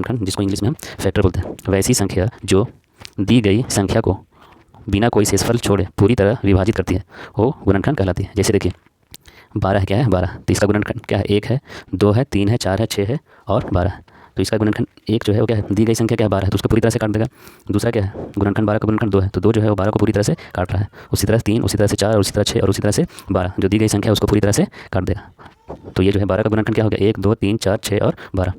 गुणनखंड जिसको इंग्लिश में हम फैक्टर बोलते हैं, वैसी संख्या जो दी गई संख्या को बिना कोई शेषफल छोड़े पूरी तरह विभाजित करती है वो गुणनखंड कहलाती है। जैसे देखिए 12 क्या है 12, तो इसका गुणनखंड क्या है 1 है, 2 है, 3 है, 4 है, 6 है और 12 है। तो इसका गुणनखंड 1 जो है वो क्या है, दी गई संख्या क्या है 12 है, तो उसको पूरी तरह से काट देगा। दूसरा क्या है गुणनखंड 12 का गुणनखंड 2 है, तो 2 जो है वो 12 को पूरी तरह से काट रहा है। उसी तरह 3, उसी तरह से 4 और उसी तरह 6 और उसी तरह से 12 जो दी गई संख्या है उसको पूरी तरह से काट देगा। तो ये जो है 12 का गुणनखंड क्या हो गया 1, 2, 3, 4, 6 और 12।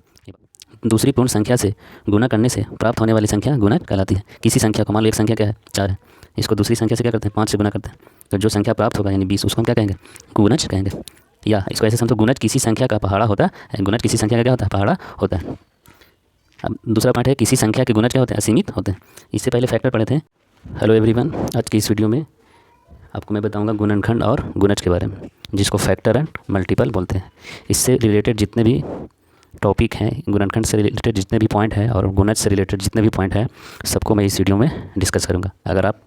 दूसरी पूर्ण संख्या से गुणा करने से प्राप्त होने वाली संख्या गुणज कहलाती है। किसी संख्या को मान लो एक संख्या क्या है 4 है, इसको दूसरी संख्या से क्या करते हैं 5 से गुणा करते हैं, तो जो संख्या प्राप्त होगा यानी 20 उसको हम क्या कहेंगे गुणज कहेंगे। या इसको ऐसे समझो गुणज किसी संख्या का पहाड़ा होता है, गुणज किसी संख्या का क्या होता है पहाड़ा होता है। अब दूसरा पार्ट है किसी संख्या के गुणज क्या होते हैं असीमित होते हैं। इससे पहले फैक्टर पढ़े थे। हेलो एवरीवन, आज की इस वीडियो में आपको मैं बताऊंगा गुणनखंड और गुणज के बारे में, जिसको फैक्टर एंड मल्टीपल बोलते हैं। इससे रिलेटेड जितने भी टॉपिक हैं, गुणनखंड से रिलेटेड जितने भी पॉइंट हैं और गुणज से रिलेटेड जितने भी पॉइंट हैं, सबको मैं इस वीडियो में डिस्कस करूंगा। अगर आप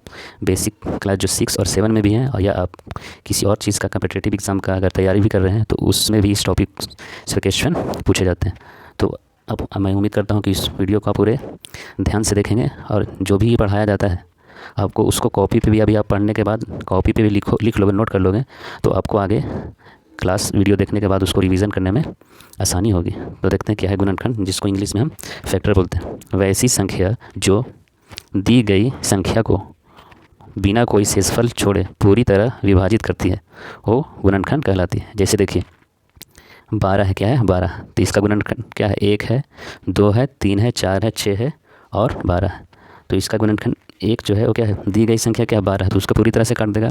बेसिक क्लास जो 6 और 7 में भी हैं और या आप किसी और चीज़ का कॉम्पिटिटिव एग्जाम का अगर तैयारी भी कर रहे हैं तो उसमें भी इस टॉपिक से क्वेश्चन पूछे जाते हैं। तो अब मैं उम्मीद करता हूँ कि इस वीडियो को आप पूरे ध्यान से देखेंगे और जो भी पढ़ाया जाता है आपको उसको कॉपी पे भी अभी आप पढ़ने के बाद कॉपी पे भी लिख लोगे, नोट कर लोगे, तो आपको आगे क्लास वीडियो देखने के बाद उसको रिवीजन करने में आसानी होगी। तो देखते हैं क्या है गुणनखंड, जिसको इंग्लिश में हम फैक्टर बोलते हैं। वैसी संख्या जो दी गई संख्या को बिना कोई शेषफल छोड़े पूरी तरह विभाजित करती है वो गुणनखंड कहलाती है। जैसे देखिए 12 है क्या है 12, तो इसका गुणनखंड क्या है 1 है, 2 है, 3 है, 4 है, 6 है और 12 है। तो इसका गुणनखंड 1 जो है वो क्या है दी गई संख्या क्या है 12 है, तो उसको पूरी तरह से काट देगा।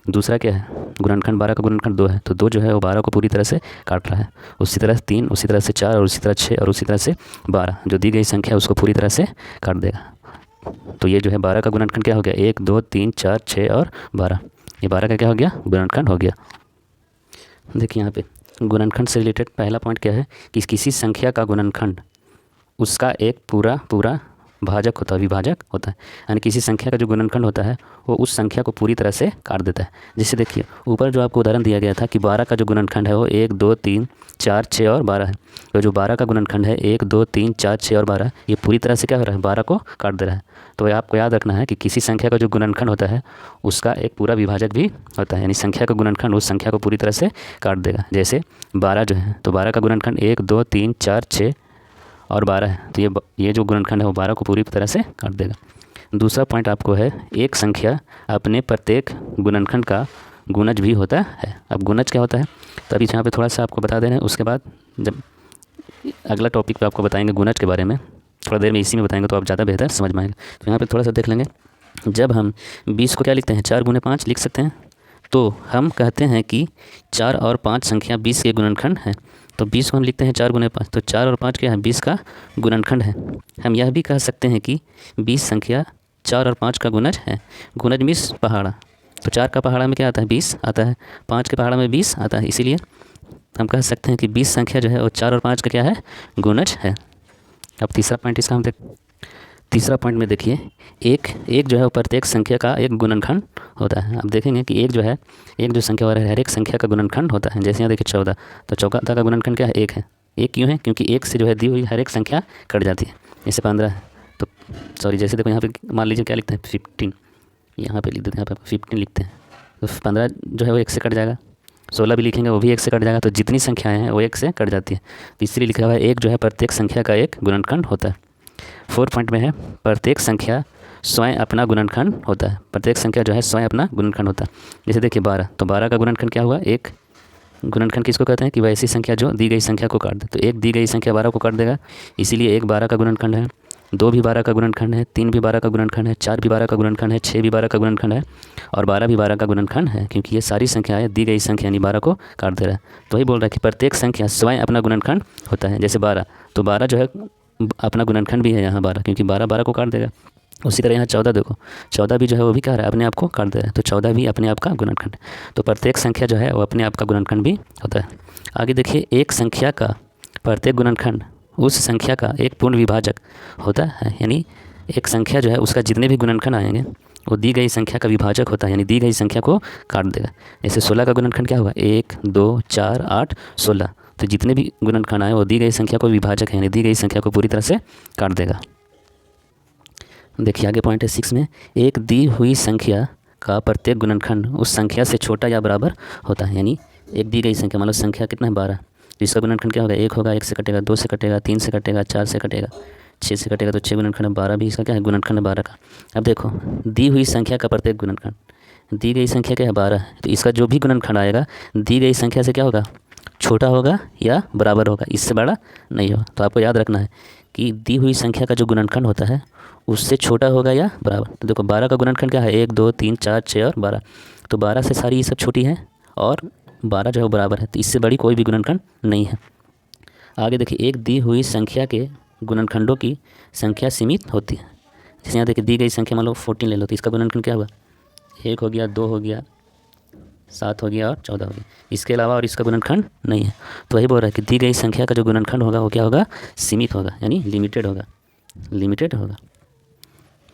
दूसरा क्या है गुणनखंड 12 का गुणनखंड 2 है, तो 2 जो है वो 12 को पूरी तरह से काट रहा है। उसी तरह 3, उसी तरह से 4 और उसी तरह 6 और उसी तरह से 12 जो दी गई संख्या है उसको पूरी तरह से काट देगा। तो ये जो है 12 का गुणनखंड क्या हो गया 1, 2, 3, 4, 6 और 12। ये 12 का क्या हो गया गुणनखंड हो गया। देखिए यहाँ पे गुणनखंड से रिलेटेड पहला पॉइंट क्या है कि किसी संख्या का गुणनखंड उसका एक पूरा भाजक होता है, विभाजक होता है। यानी किसी संख्या का जो गुणनखंड होता है वो उस संख्या को पूरी तरह से काट देता है। जैसे देखिए ऊपर जो आपको उदाहरण दिया गया था कि 12 का जो गुणनखंड है वो 1, 2, 3, 4, 6 और 12 है। तो जो 12 का गुणनखंड है 1, 2, 3, 4, 6 और 12 ये पूरी तरह से क्या हो रहा है 12 को काट दे रहा है। तो आपको याद रखना है कि किसी संख्या का जो गुणनखंड होता है उसका एक पूरा विभाजक भी होता है, यानी संख्या का गुणनखंड उस संख्या को पूरी तरह से काट देगा। जैसे 12 जो है तो 12 का गुणनखंड 1, 2, 3, 4, 6 और 12 है, तो ये जो गुणनखंड है वो 12 को पूरी तरह से काट देगा। दूसरा पॉइंट आपको है एक संख्या अपने प्रत्येक गुणनखंड का गुणज भी होता है। अब गुणज क्या होता है तो अभी यहाँ पे थोड़ा सा आपको बता दे रहे हैं, उसके बाद जब अगला टॉपिक पे आपको बताएंगे गुणज के बारे में, थोड़ा देर में इसी में बताएंगे तो आप ज़्यादा बेहतर समझ में आएंगे। तो यहाँ पर थोड़ा सा देख लेंगे। जब हम 20 को क्या लिखते हैं 4 गुने 5 लिख सकते हैं, तो हम कहते हैं कि 4 और 5 संख्या 20 के गुणनखंड है। तो 20 को हम लिखते हैं 4 गुने 5, तो 4 और 5 क्या है 20 का गुणनखंड है। हम यह भी कह सकते हैं कि 20 संख्या 4 और 5 का गुणज है। गुणज मीन्स पहाड़ा, तो 4 का पहाड़ा में क्या आता है 20 आता है, 5 के पहाड़ा में 20 आता है, इसीलिए हम कह सकते हैं कि 20 संख्या जो है वो 4 और 5 का क्या है गुणज है। अब तीसरा पॉइंट इसका हम तीसरा पॉइंट में देखिए एक जो है वो प्रत्येक संख्या का एक गुणनखंड होता है। अब देखेंगे कि एक जो संख्या वाला है हर एक संख्या का गुणनखंड होता है। जैसे यहाँ देखिए 14, तो 14 का गुणनखंड क्या है 1 है। 1 क्यों है क्योंकि 1 से जो है दी हुई हर एक संख्या कट जाती है। जैसे 15 है तो सॉरी जैसे देखो यहाँ पे मान लीजिए क्या लिखते हैं 15, यहाँ पे लिख देते हैं, यहाँ पे 15 लिखते हैं, तो 15 जो है वो 1 से कट जाएगा। 16 भी लिखेंगे वो भी 1 से कट जाएगा, तो जितनी संख्याएँ हैं वो 1 से कट जाती है। तीसरी लिखा हुआ है एक जो है प्रत्येक संख्या का एक गुणनखंड होता है। 4 पॉइंट में है प्रत्येक संख्या स्वयं अपना गुणनखंड होता है। प्रत्येक संख्या जो है स्वयं अपना गुणनखंड होता है। जैसे देखिए 12, तो 12 का गुणनखंड क्या हुआ 1। गुणनखंड किसको कहते हैं कि वैसी संख्या जो दी गई संख्या को काट दे, तो 1 दी गई संख्या 12 को काट देगा, इसीलिए 1 12 का गुणनखंड है। 2 भी 12 का गुणनखंड है, 3 भी 12 का गुणनखंड है, 4 भी 12 का गुणनखंड है, 6 भी 12 का गुणनखंड है और 12 भी 12 का गुणनखंड है, क्योंकि ये सारी संख्याएं दी गई संख्या यानी 12 को काट दे रहा है। तो वही बोल रहा है कि प्रत्येक संख्या स्वयं अपना गुणनखंड होता है। जैसे 12, तो 12 जो है अपना गुणनखंड भी है यहाँ 12, क्योंकि 12 12 को काट देगा। उसी तरह यहाँ 14 देखो, 14 भी जो है वो भी क्या रहा है अपने आप को काट दे रहा है, तो 14 भी अपने आप का गुणनखंड। तो प्रत्येक संख्या जो है वो अपने आप का गुणनखंड भी होता है। आगे देखिए एक संख्या का प्रत्येक गुणनखंड उस संख्या का एक पूर्ण विभाजक होता है। यानी एक संख्या जो है उसका जितने भी गुणनखंड आएंगे वो दी गई संख्या का विभाजक होता है, यानी दी गई संख्या को काट देगा। जैसे 16 का गुणनखंड क्या हुआ 1, 2, 4, 8, 16, तो जितने भी गुणनखंड आए वो दी गई संख्या को विभाजक है, यानी दी गई संख्या को पूरी तरह से काट देगा। देखिए आगे पॉइंट है 6 में, एक दी हुई संख्या का प्रत्येक गुणनखंड उस संख्या से छोटा या बराबर होता है। यानी एक दी गई संख्या, मान लो संख्या कितना है 12, तो इसका गुणनखंड क्या होगा, 1 होगा, 1 से कटेगा, 2 से कटेगा, 3 से कटेगा, 4 से कटेगा, 6 से कटेगा, तो 6 गुणनखंड 12 भी इसका क्या है, गुणनखंड 12 का। अब देखो दी हुई संख्या का प्रत्येक गुणनखंड, दी गई संख्या क्या है 12 है, तो इसका जो भी गुणनखंड आएगा दी गई संख्या से क्या होगा, छोटा होगा या बराबर होगा, इससे बड़ा नहीं होगा। तो आपको याद रखना है कि दी हुई संख्या का जो गुणनखंड होता है उससे छोटा होगा या बराबर। तो देखो 12 का गुणनखंड क्या है, 1 2 3 4 6 और 12, तो 12 से सारी ये सब छोटी है और 12 जो है बराबर है, तो इससे बड़ी कोई भी गुणनखंड नहीं है। आगे देखिए, एक दी हुई संख्या के गुणनखंडों की संख्या सीमित होती है। जैसे यहाँ देखिए दी गई संख्या मान लो 14 ले लो, तो इसका गुणनखंड क्या होगा, 1 हो गया, 2 हो गया, 7 हो गया और 14 हो गया, इसके अलावा और इसका गुणनखंड नहीं है। तो वही बोल रहा है कि दी गई संख्या का जो गुणनखंड होगा वो क्या होगा, सीमित होगा, यानी लिमिटेड होगा, लिमिटेड होगा।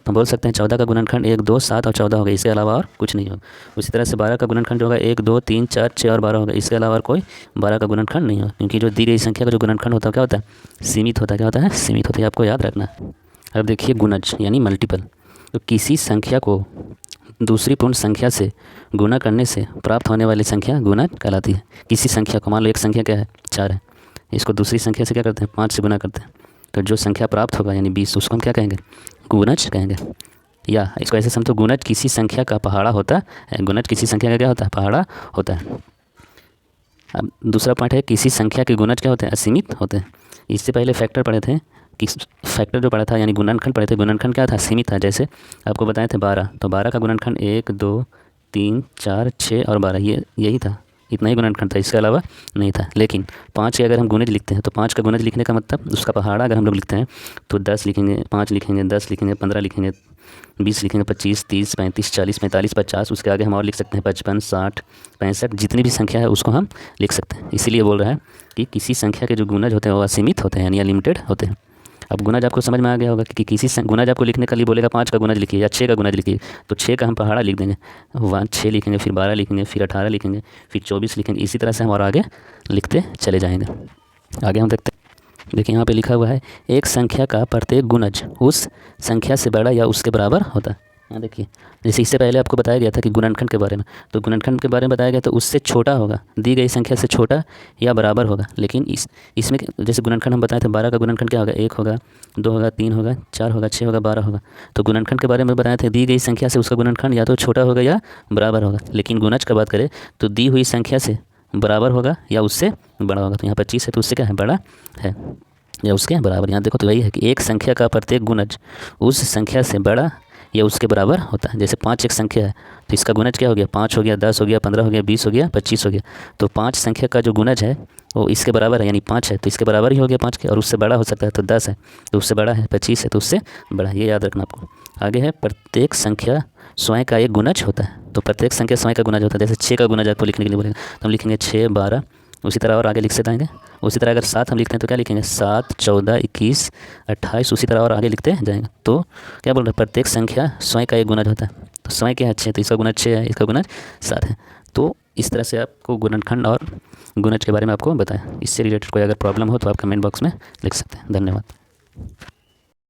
हम बोल सकते हैं 14 का गुणनखंड 1 2 7 और 14 होगा, इसके अलावा और कुछ नहीं होगा। उसी तरह से 12 का गुणनखंड जो होगा 1 2 3 4 6 और 12 होगा, इसके अलावा और कोई 12 का गुणनखंड नहीं होगा, क्योंकि जो दी गई संख्या का जो गुणनखंड होता है क्या होता है, सीमित होता है। क्या होता है, सीमित होता है, आपको याद रखना है। अब देखिए गुणज यानी मल्टीपल, तो किसी संख्या को दूसरी पूर्ण संख्या से गुणा करने से प्राप्त होने वाली संख्या गुणज कहलाती है। किसी संख्या को, मान लो एक संख्या क्या है 4 है, इसको दूसरी संख्या से क्या करते हैं 5 से गुना करते हैं, तो जो संख्या प्राप्त होगा यानी 20, उसको हम क्या कहेंगे, गुणज कहेंगे। या इसको ऐसे समझो, गुणज किसी संख्या का पहाड़ा होता है, गुणज किसी संख्या का क्या होता है, पहाड़ा होता है। अब दूसरा पॉइंट है, किसी संख्या के गुणज क्या होते हैं, असीमित होते हैं। इससे पहले फैक्टर पढ़े थे, कि फैक्टर जो पढ़ा था यानी गुणनखंड पढ़े थे, गुणनखंड क्या था, सीमित था। जैसे आपको बताए थे 12, तो 12 का गुणनखंड 1 2 3 4 6 और 12, ये यही था, इतना ही गुणनखंड था, इसके अलावा नहीं था। लेकिन 5 के अगर हम गुणज लिखते हैं तो 5 का गुणज लिखने का मतलब उसका पहाड़ा अगर हम लोग लिखते हैं तो 10 लिखेंगे, 5 लिखेंगे, 10 लिखेंगे, 15 लिखेंगे, 20 लिखेंगे, 25 30 35 40 45 50, उसके आगे हम और लिख सकते हैं 55 60 65, जितनी भी संख्या है उसको हम लिख सकते हैं। इसीलिए बोल रहा है कि किसी संख्या के जो गुणज होते हैं वो असीमित होते हैं, यानी अनलिमिटेड होते हैं। अब गुणज आपको समझ में आ गया होगा कि किसी गुणज आपको लिखने के लिए बोलेगा 5 का गुणज लिखिए या 6 का गुणज लिखिए, तो 6 का हम पहाड़ा लिख देंगे, 6 लिखेंगे, फिर 12 लिखेंगे, फिर 18 लिखेंगे, फिर 24 लिखेंगे, इसी तरह से हम और आगे लिखते चले जाएंगे। आगे हम देखते हैं, देखिए यहाँ पे लिखा हुआ है, एक संख्या का प्रत्येक गुणज उस संख्या से बड़ा या उसके बराबर होता है। यहाँ देखिए, जैसे इससे पहले आपको बताया गया था कि गुणनखंड के बारे में, तो गुणनखंड के बारे में बताया गया तो उससे छोटा होगा, दी गई संख्या से छोटा या बराबर होगा। लेकिन इसमें जैसे गुणनखंड हम बताए थे, 12 का गुणनखंड क्या होगा, 1 होगा, 2 होगा, 3 होगा, 4 होगा, 6 होगा, 12 होगा। तो गुणनखंड के बारे में बताए थे दी गई संख्या से उसका गुणनखंड या तो छोटा होगा या बराबर होगा। लेकिन गुणज का बात करें तो दी हुई संख्या से बराबर होगा या उससे बड़ा होगा। तो यहाँ 25 है तो उससे क्या है, बड़ा है या उसके बराबर। यहाँ देखो तो वही है कि एक संख्या का प्रत्येक गुणज उस संख्या से बड़ा या उसके बराबर होता है। जैसे 5 एक संख्या है तो इसका गुणज क्या हो गया, 5 हो गया, 10 हो गया, 15 हो गया, 20 हो गया, 25 हो गया। तो 5 संख्या का जो गुणज है वो इसके बराबर है, यानी 5 है तो इसके बराबर ही हो गया 5 के, और उससे बड़ा हो सकता है तो 10 है तो उससे बड़ा है, 25 है तो उससे बड़ा है, ये याद रखना आपको। आगे है, प्रत्येक संख्या स्वयं का एक गुणज होता है। तो प्रत्येक संख्या स्वयं का गुणज होता है। जैसे 6 का गुणज आपको लिखने के लिए बोलेगा तो हम लिखेंगे 6 12, उसी तरह और आगे लिख सकते हैं। उसी तरह अगर 7 हम लिखते हैं तो क्या लिखेंगे, 7 14 21 28, उसी तरह और आगे लिखते जाएंगे। तो क्या बोल रहे हैं, प्रत्येक संख्या स्वयं का एक गुणज होता है। तो स्वयं क्या है, 6, तो इसका गुणज 6 है, इसका गुणज 7 है। तो इस तरह से आपको गुणनखंड और गुणज के बारे में आपको बताया। इससे रिलेटेड कोई अगर प्रॉब्लम हो तो आप कमेंट बॉक्स में लिख सकते हैं। धन्यवाद।